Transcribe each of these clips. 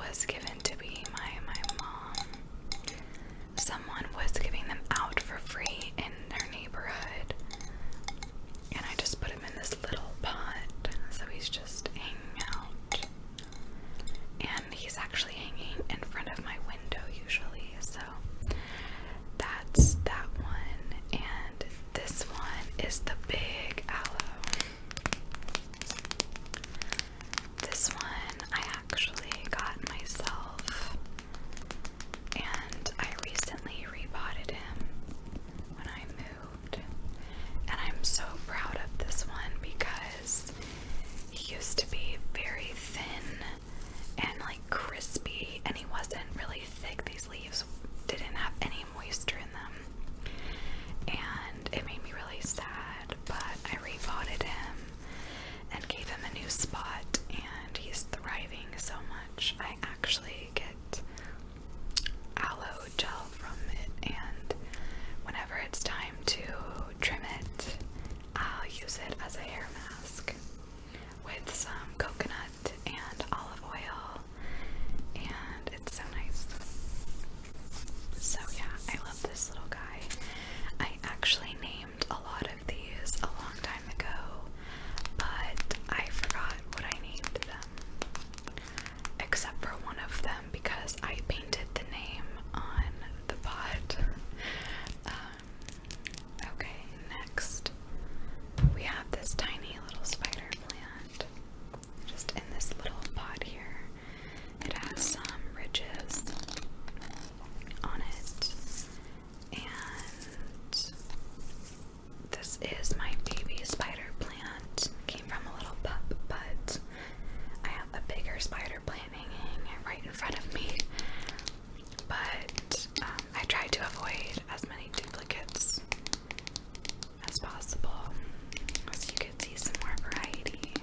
was given to me by my mom. Someone was giving them out for free in their neighborhood, and I just put him in this little pot, so he's just hanging out. And he's actually hanging in front of my window usually, so that's that one. And this one is the big aloe. This one I actually got myself, and I recently rebotted him when I moved. And I'm so proud of this one because he used to be very thin and like crispy, and he wasn't really thick. These leaves didn't have any moisture in them, and it made me really sad, but I rebotted him and gave him a new spot, and he's thriving so much. I actually get aloe gel from it, and whenever it's time to trim it, I'll use it as a hair mask with some coconut and olive oil, and it's so nice. So yeah, I love this little guy. I actually named a lot of these a long time ago, but I forgot what I named them, except for one of them because I painted the name on the pot. Okay, next we have this tiny little spider plant just in this little pot here. It has some ridges on it, and this is my baby spider plant. Came from a little pup, but I have a bigger spider plant hanging right in front of me. But I try to avoid as many duplicates as possible, so you can see some more variety.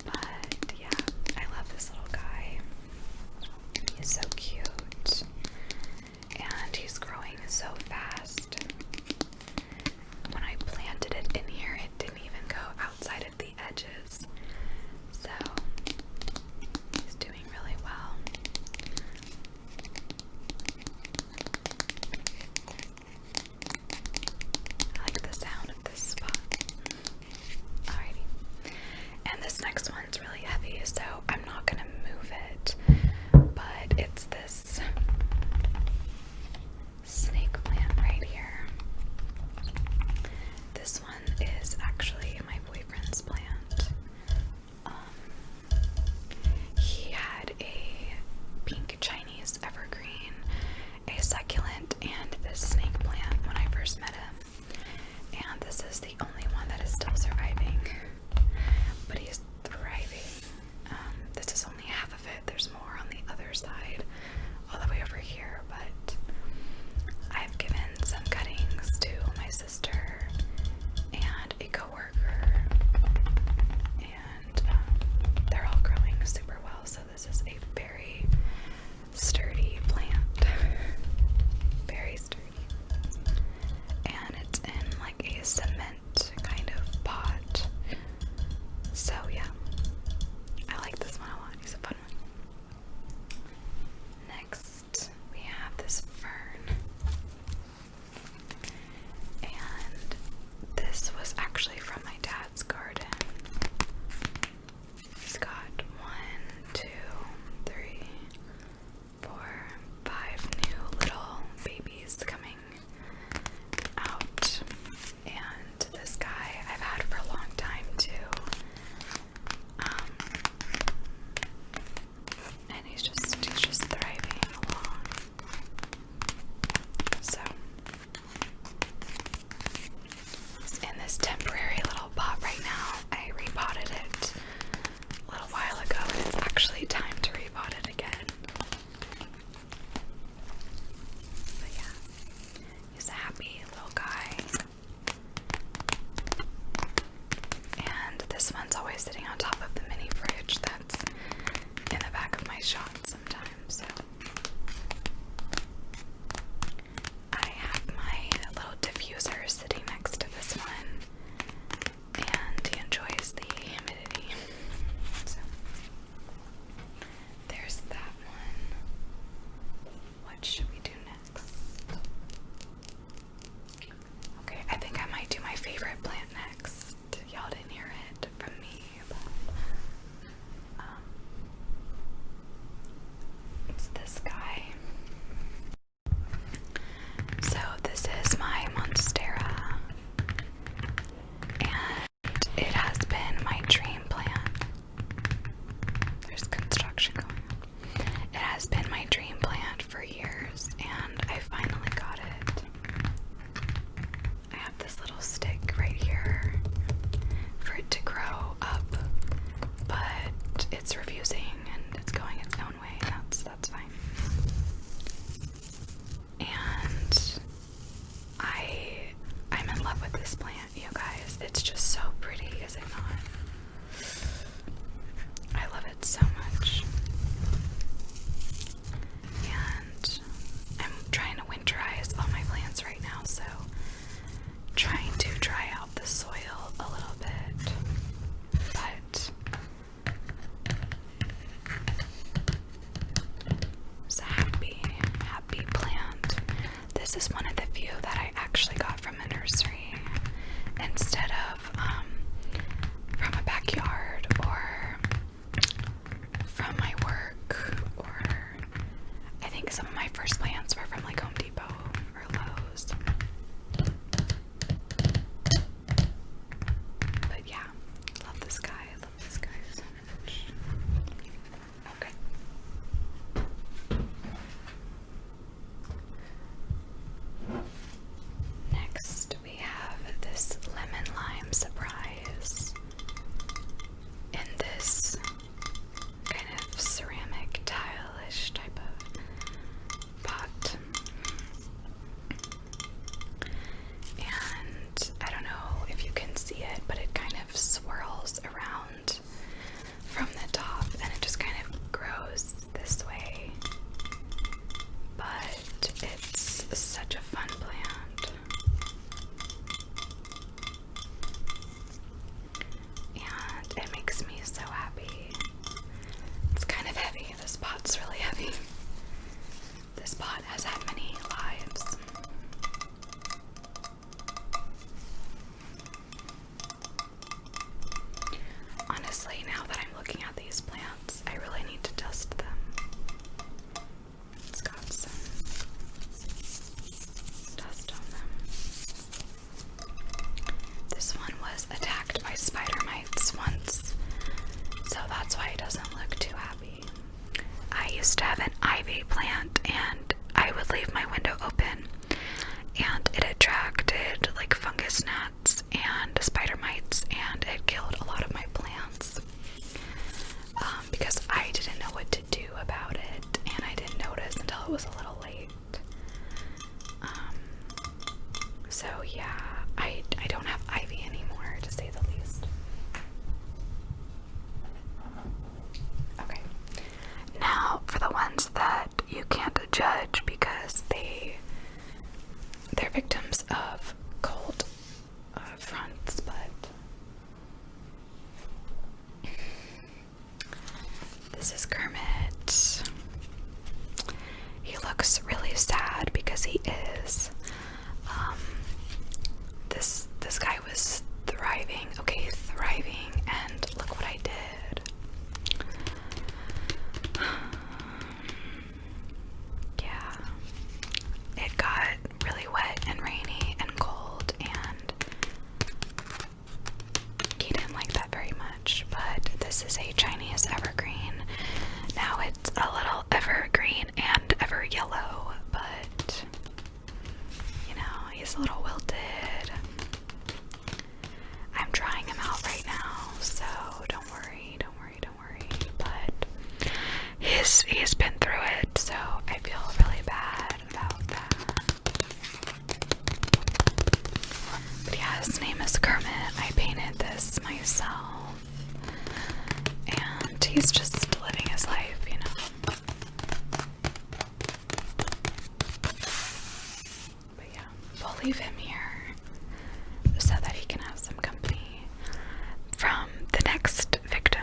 But yeah, I love this little guy. He's so cute, and he's growing so fast. When I planted it in here, it didn't even go outside of the edges, so he's doing really well. I like the sound of this spot. Alrighty. And this next one's really heavy, so I'm not gonna move it, but it's this snake plant right here. This one is actually my boyfriend's plant. He had a pink Chinese evergreen, a succulent, and this snake plant when I first met him. And this is the only one that is still surviving, but he's thriving. This is only half of it. There's more on the other side, all the way over here, but I've given some cuttings to my sister and a coworker, and they're all growing super well. So this is a very sturdy plant, very sturdy, and it's in like a cement kind of pot. So yeah, I like this one a lot. He's a fun one. Next, we have this fern, and this was actually from my dad's garden. He's got 1, 2, 3, 4, 5 new little babies coming out, and this guy I've had for a long time too. And he's just thriving along. So he's in this temporary little pot right now. I repotted it a little while ago, and it's actually time to repot it again. But yeah, he's a happy little guy. And this one's always sitting on top of the mini fridge that's in the back of my shop sometimes. So I have my little diffuser sitting next to this one, and he enjoys the humidity. So it's refusing and it's going its own way. That's fine. And I'm in love with this plant, you guys. It's just so pretty, is it not? I love it so much. And I'm trying to winterize all my plants right now, so trying to dry out the soil a little bit. But it's a happy plant. This is one of the few that I actually got from a nursery instead of from a backyard or from my work, or I think some of my first plants were from like Home Depot or Lowe's. But yeah, love this guy. I love this guy so much. Okay. Next, we have this lemon lime surprise in this kind of ceramic tile-ish type of pot. And I don't know if you can see it, but it kind of swirls around from the top and it just kind of grows this way. But it's such a fun plant. And it makes me so happy. It's kind of heavy. This pot's really heavy. This pot has had many lives. Honestly, now that I'm looking at these plants, I really need to dust them. It's got some dust on them. This one was attacked by spider mites once, so that's why it doesn't look too happy. I used to have an ivy plant, and I would leave my window open, and it attracted like fungus gnats and spider mites, and it killed a lot of my plants because I didn't know what to do about it, and I didn't notice until it was a little late. So yeah, I don't have ivy anymore, to say the least. Okay, now for the ones that you can't judge because they're victims of cold fronts, but this is Kermit. He looks really sad because he is. This guy was thriving, and look what I did. Yeah, it got really wet and rainy and cold, and he didn't like that very much. But this is a Chinese evergreen. Now it's a little evergreen and ever yellow, but you know, he's a little wilted. I'm drying him out right now, so don't worry. But he's been through it, so I feel really bad about that. But yeah, his name is Kermit. I painted this myself, and he's just living his life, you know. But yeah, we'll leave him here so that he can have some company from the next victim.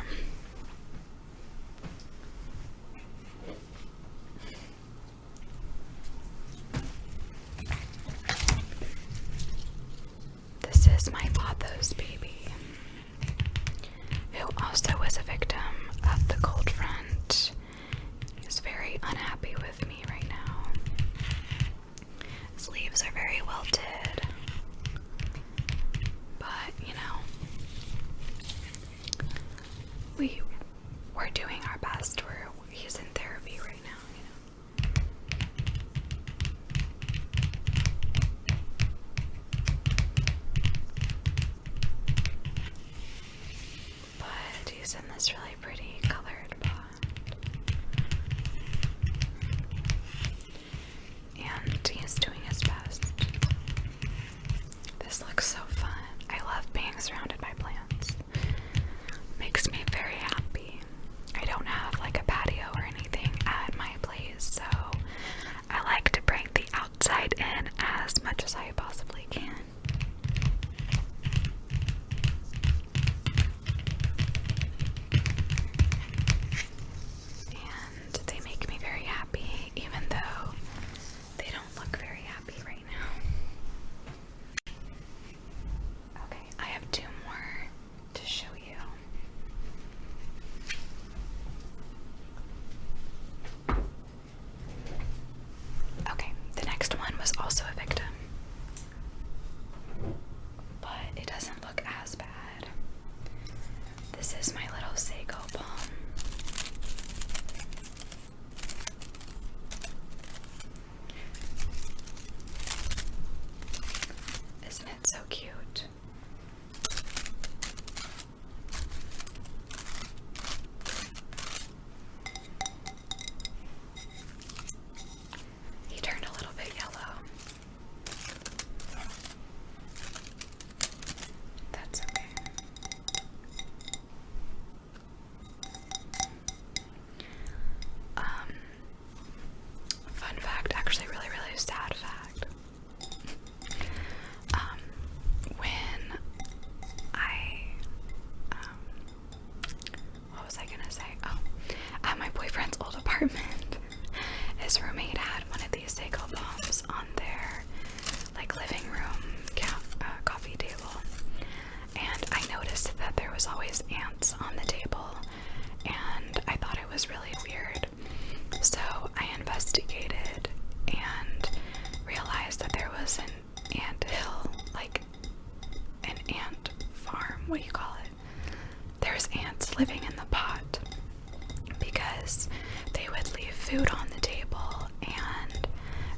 was they would leave food on the table, and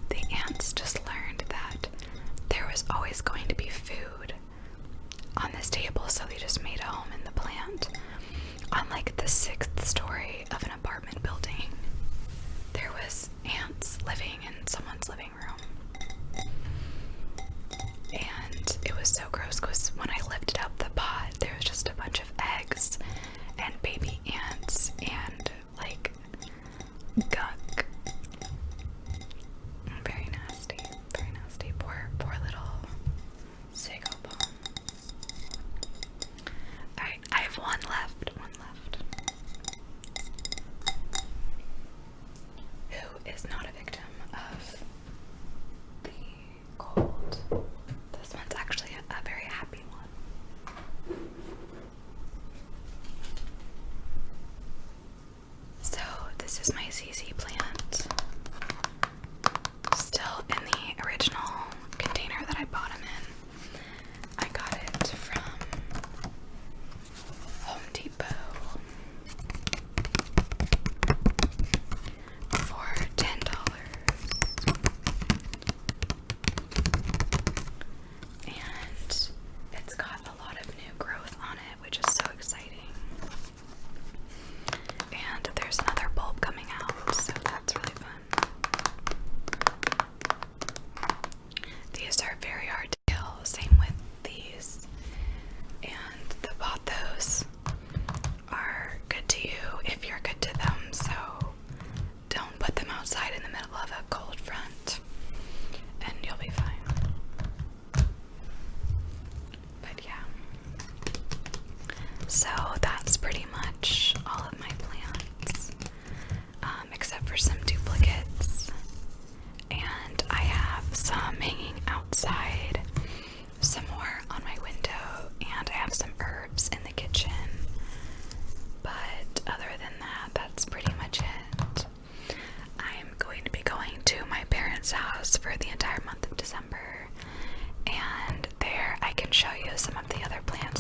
the ants just learned that there was always going to be food on this table, so they just made a home in the plant. On like the 6th story of an apartment building, there was ants living in someone's living room. And it was so gross because when I lifted up the pot, there was just a bunch of eggs and baby ants and like gunk. Very nasty, very nasty. Poor little sago palm. Alright, I have one left. Who is not a victim of the cold? This one's actually a very happy one. So this is my ZZ plant. Still in the original container that I bought him in. I got it from Home Depot for $10. And it's got a lot of new growth on it, which is so exciting. And there's another bulb coming out, so that's really fun. These are very hard to kill, same with these. And the pothos are good to you if you're good to them, so don't put them outside in the middle of a cold front, and you'll be fine. But yeah. So that's pretty much all of my plants, except for some duplicates. And I have some hanging outside, some more on my window, and I have some herbs in the kitchen. But other than that, that's pretty much it. I'm going to be going to my parents' house for the entire month of December, and there I can show you some of the other plants